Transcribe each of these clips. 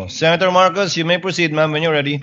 So, Senator Marcos, you may proceed, ma'am, when you're ready.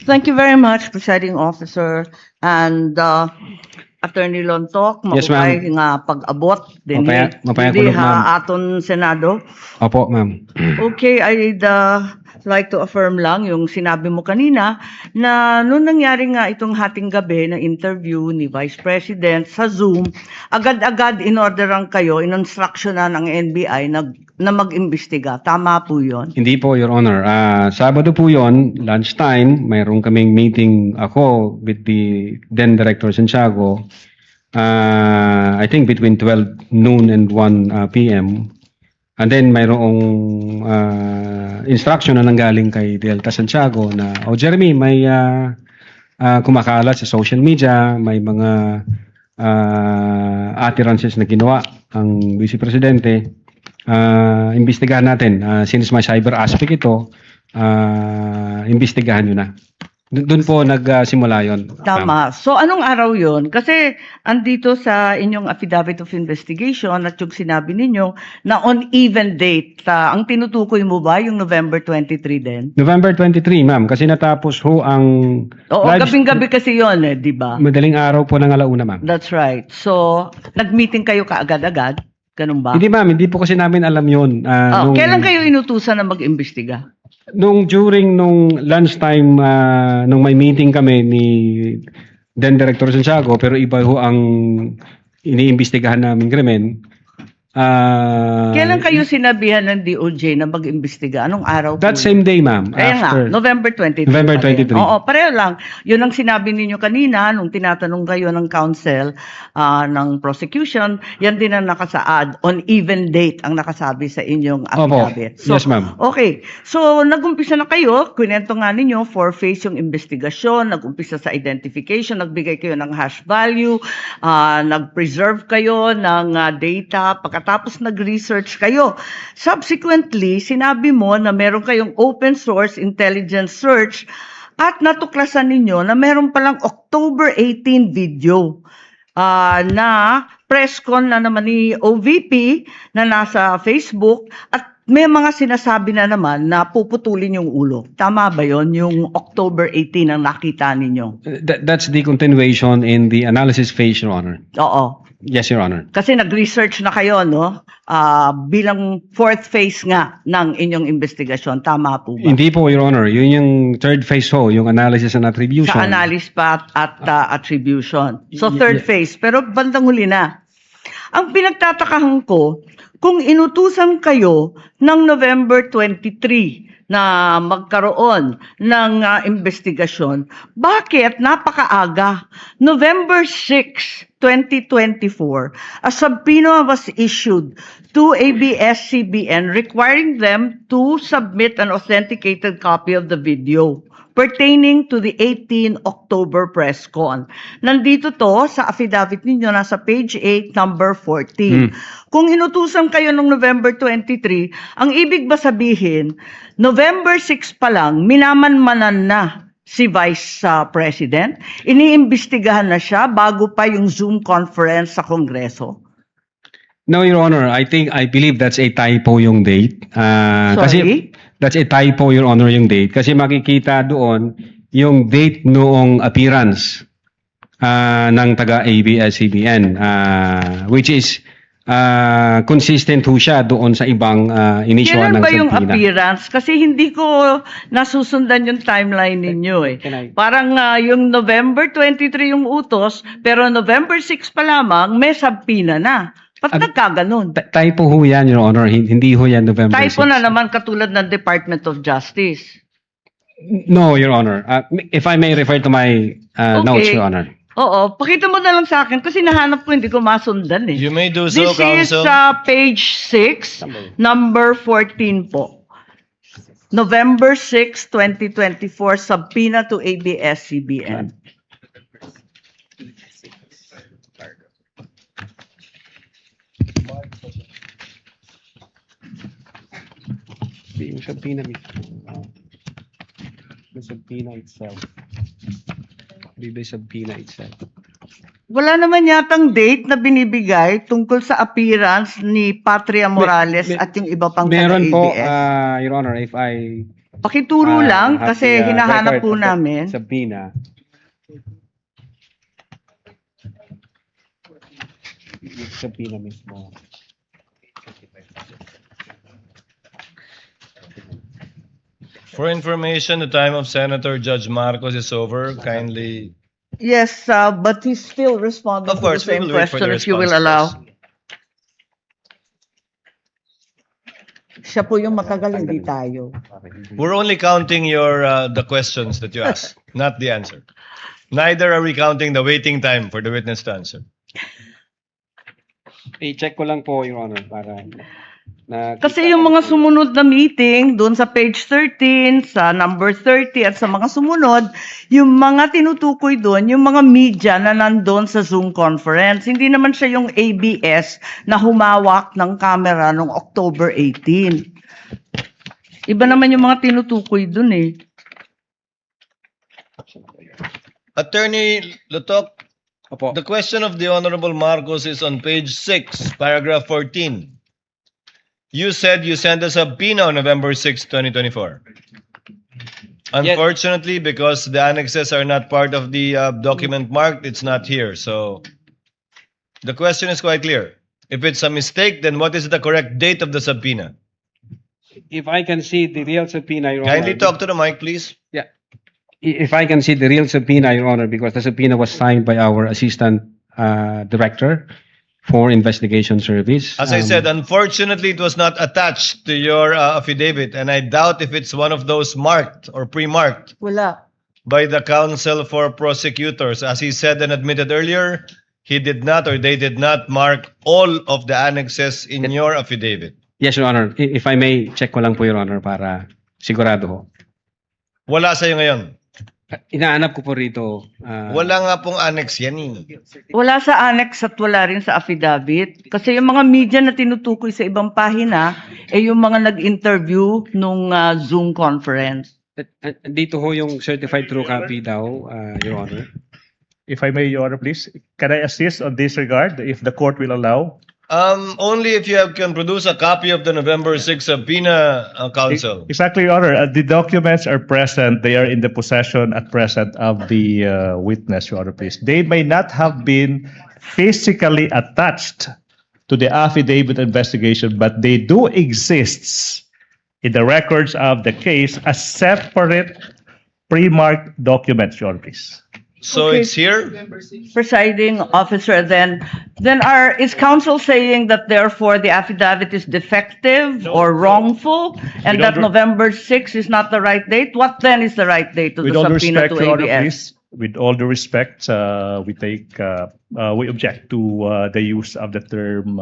Thank you very much, Presiding Officer. And Attorney Lontok, Yes, ma'am. maupay nga pag-abot din Mapaya hindi kulog, ma'am. aton Senado. Opo, ma'am. Okay, I'd like to affirm lang yung sinabi mo kanina na noong nangyari nga itong hating gabi na interview ni Vice President sa Zoom, agad-agad inorderan kayo, in-instructionan ng NBI na mag-imbestiga. Tama po yun? Hindi po, Your Honor. Sabado po yon, lunchtime, mayroon kaming meeting ako with the then Director Santiago. I think between 12 noon and 1 p.m. And then mayroong instruction na nanggaling kay Delta Santiago na, Jeremy, may kumakalat sa social media, may mga utterances na ginawa ang Vice Presidente. Imbestigahan natin. Since may cyber aspect ito, imbestigahan nyo na. Doon po nagsimula yon. Tama. So anong araw yon? Kasi andito sa inyong affidavit of investigation at yung sinabi ninyo na on even date. Ang tinutukoy mo ba yung November 23 din? November 23, ma'am. Kasi natapos ho ang... Oo, gabing-gabi kasi yon di ba? Madaling araw po ng alauna, ma'am. That's right. So, nag-meeting kayo kaagad-agad? Ganun ba? Hindi, ma'am. Hindi po kasi namin alam yun. Kailan kayo inutusan na mag-imbestiga? During lunchtime, nung may meeting kami ni then Director Santiago, pero iba ho ang iniimbestigahan namin krimen. Kailan kayo sinabihan ng DOJ na mag-imbestiga? Anong araw That po? same day, ma'am. Kaya nga, November 23. November pa din. 23. Oo, pareho lang. Yun ang sinabi ninyo kanina nung tinatanong kayo ng counsel ng prosecution. Yan din ang nakasaad. On even date ang nakasabi sa inyong affidavit. Yes, ma'am. Okay. So, nag-umpisa na kayo. Kwento nga ninyo, four-phase yung investigasyon. Nag-umpisa sa identification. Nagbigay kayo ng hash value. Nag-preserve kayo ng data. Pagkatapos nag-research kayo. Subsequently, sinabi mo na meron kayong open source intelligence search at natuklasan ninyo na meron palang October 18 video na press con na naman ni OVP na nasa Facebook at may mga sinasabi na naman na puputulin yung ulo. Tama ba yon yung October 18 ang nakita ninyo? That's the continuation in the analysis phase, Your Honor. Oo. Yes, Your Honor. Kasi nag-research na kayo, no? Bilang fourth phase nga ng inyong investigasyon. Tama po ba? Hindi po, Your Honor. Yun yung third phase ho, yung analysis and attribution. Sa analysis pa at attribution. So third phase. Pero bandang huli na. Ang pinagtatakahan ko, kung inutusan kayo ng November 23 na magkaroon ng investigasyon, bakit napakaaga? November 6, 2024, a subpoena was issued to ABS-CBN requiring them to submit an authenticated copy of the video pertaining to the 18 October press con. Nandito to sa affidavit ninyo, nasa page 8, number 14. Kung inutusan kayo ng November 23, ang ibig ba sabihin, November 6 pa lang, minamanmanan na si Vice President? Iniimbestigahan na siya bago pa yung Zoom conference sa Kongreso? No, Your Honor. I believe that's a typo yung date. Sorry? Kasi that's a typo, Your Honor, yung date. Kasi makikita doon yung date noong appearance ng taga-ABS-CBN, which is consistent ho siya doon sa ibang initial Kailan ng ba yung subpoena. appearance? Kasi hindi ko nasusundan yung timeline ninyo eh. Parang yung November 23 yung utos, pero November 6 pa lamang may subpoena na. Ba't nagkaganon? Typo ho yan, Your Honor. Hindi ho yan November 6. Typo na naman katulad ng Department of Justice. No, Your Honor. If I may refer to my notes, Your Honor. Oo, pakita mo na lang sa akin kasi nahanap ko hindi ko masundan eh. You may do so, This is Counsel. page 6, number 14 po. November 6, 2024, subpoena to ABS-CBN. Yung subpoena mismo. The subpoena itself. The subpoena itself. Wala naman yatang date na binibigay tungkol sa appearance ni Patria Morales at yung iba pang Meron po, taga-ABS. Your Honor, if I Pakituro lang have kasi the, hinahanap record po of the namin. Subpoena. Yung subpoena mismo. For information, the time of Senator Judge Marcos is over. Kindly. Yes, but he's still responding Of course, to the we same will wait for question the if you will response, allow. please. Siya po yung matagal, hindi tayo. We're only counting your the questions that you asked, not the answer. Neither are we counting the waiting time for the witness to answer. I-check ko lang po, Your Honor, para Kasi yung mga sumunod na meeting, doon sa page 13, sa number 30, at sa mga sumunod, yung mga tinutukoy doon, yung mga media na nandun sa Zoom conference. Hindi naman siya yung ABS na humawak ng camera noong October 18. Iba naman yung mga tinutukoy doon eh. Attorney Lutok, Opo. the question of the Honorable Marcos is on page 6, paragraph 14. You said you sent a subpoena on November 6, 2024. Unfortunately, because the annexes are not part of the document marked, it's not here. So the question is quite clear. If it's a mistake, then what is the correct date of the subpoena? If I can see the real subpoena, Your Honor. Kindly talk to the mic, please. Yeah. If I can see the real subpoena, Your Honor, because the subpoena was signed by our Assistant Director for Investigation Service. As I said, unfortunately, it was not attached to your affidavit, and I doubt if it's one of those marked or pre-marked Wala. by the counsel for prosecutors. As he said and admitted earlier, he did not or they did not mark all of the annexes in your affidavit. Yes, Your Honor. If I may, check ko lang po, Your Honor, para sigurado ho. Wala sa'yo ngayon. Inaanap ko po rito. Wala nga pong annex yan eh. Wala sa annex at wala rin sa affidavit. Kasi yung mga media na tinutukoy sa ibang pahina, yung mga nag-interview nung Zoom conference. Dito ho yung certified true copy daw, Your Honor. If I may, Your Honor, please, can I assist on this regard, if the court will allow? Only if you can produce a copy of the November 6 subpoena, counsel. Exactly, Your Honor. The documents are present. They are in the possession at present of the witness, Your Honor, please. They may not have been physically attached to the affidavit investigation, but they do exist in the records of the case as separate pre-marked documents, Your Honor, please. So Okay. it's here? Presiding officer, then is counsel saying that therefore the affidavit is defective or wrongful, and With that all November 6 is not the right date? What then is the right date to With the all due subpoena respect, to Your Honor, ABS? please, with all due respect, we object to the use of the term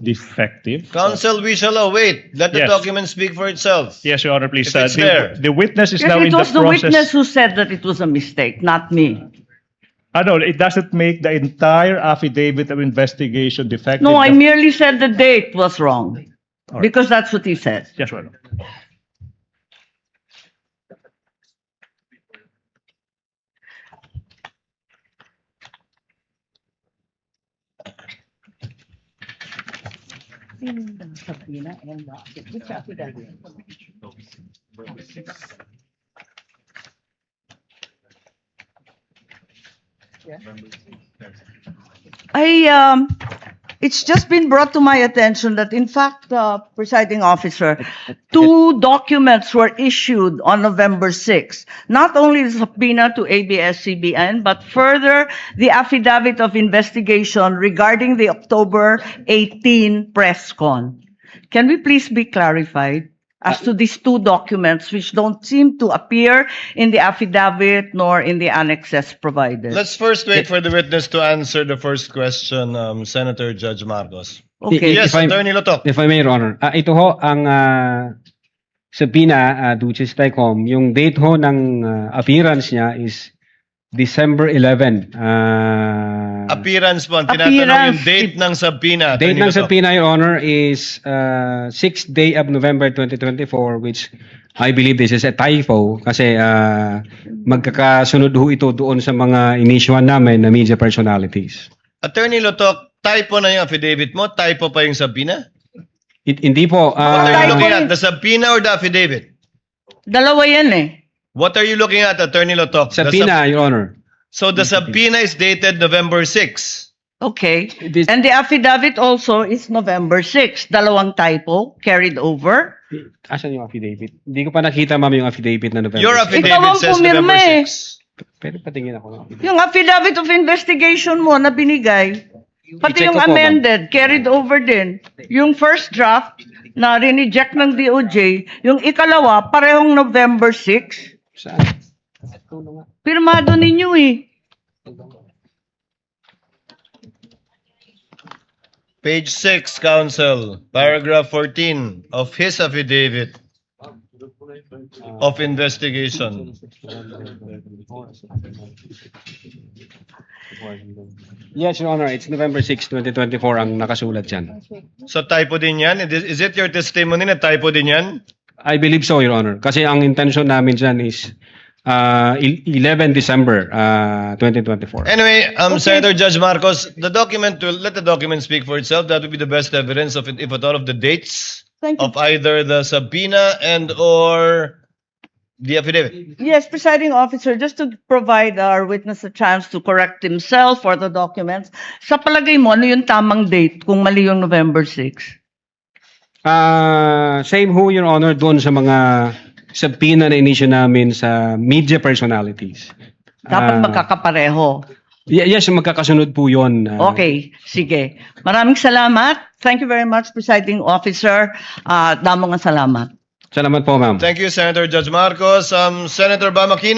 defective. Counsel, we shall await. Let the Yes. document speak for itself. Yes, Your Honor, please. If it's there. The witness is Yes, now it in the was the witness process. who said that it was a mistake, not me. No, it doesn't make the entire affidavit of investigation defective. No, I merely said the date was wrong, All right. because that's what he said. Yes, Your Honor. It's just been brought to my attention that in fact, presiding officer, two documents were issued on November 6. Not only the subpoena to ABS-CBN, but further the affidavit of investigation regarding the October 18 press con. Can we please be clarified as to these two documents which don't seem to appear in the affidavit nor in the annexes provided? Let's first wait for the witness to answer the first question, Senator Judge Marcos. Okay. Yes, If I- Attorney Lotok. If I may, Your Honor. Ito ho, ang subpoena, Duces Tecom, yung date ho ng appearance niya is December 11. Appearance po. Ang tinatanong Appearance. yung date ng subpoena. Date Attorney ng Lotok. subpoena, Your Honor, is 6th day of November 2024, which I believe this is a typo kasi magkakasunod ho ito doon sa mga inisyuhan namin na media personalities. Attorney Lotok, typo na yung affidavit mo? Typo pa yung subpoena? Hindi po. What are you Typo looking yun. at? The subpoena or the affidavit? Dalawa yan eh. What are you looking at, Attorney Lotok? The Subpoena, Your Honor. So the subpoena is dated November 6. Okay. This- And the affidavit also is November 6. Dalawang typo carried over. Asan yung affidavit? Hindi ko pa nakita, ma'am, yung affidavit na November. Your 6. Ikaw affidavit ang says pumirma November eh. 6. Pero patingin ako ng affidavit. Yung affidavit of investigation mo na binigay, pati I-check yung ko po, ma'am. amended, carried over din. Yung first draft na rineject ng DOJ, yung ikalawa, parehong November 6. Saan? Pirmado ninyo eh. Page 6, counsel, paragraph 14 of his affidavit of investigation. Yes, Your Honor. It's November 6, 2024 ang nakasulat dyan. So typo din yan? Is it your testimony na typo din yan? I believe so, Your Honor. Kasi ang intention namin dyan is 11 December 2024. Anyway, Senator Judge Marcos, the document will let the document speak for itself. That would be the best evidence of it, if at all, of the dates Thank you. of either the subpoena and or the affidavit. Yes, presiding officer, just to provide our witness a chance to correct himself for the documents, sa palagay mo, ano yung tamang date kung mali yung November 6? Same ho, Your Honor, doon sa mga subpoena na inisyu namin sa media personalities. Dapat Ah, magkakapareho. Yes, magkakasunod po yun. Okay, sige. Maraming salamat. Thank you very much, presiding officer. Damo nga salamat. Salamat po, ma'am. Thank you, Senator Judge Marcos. Senator Bam Aquino.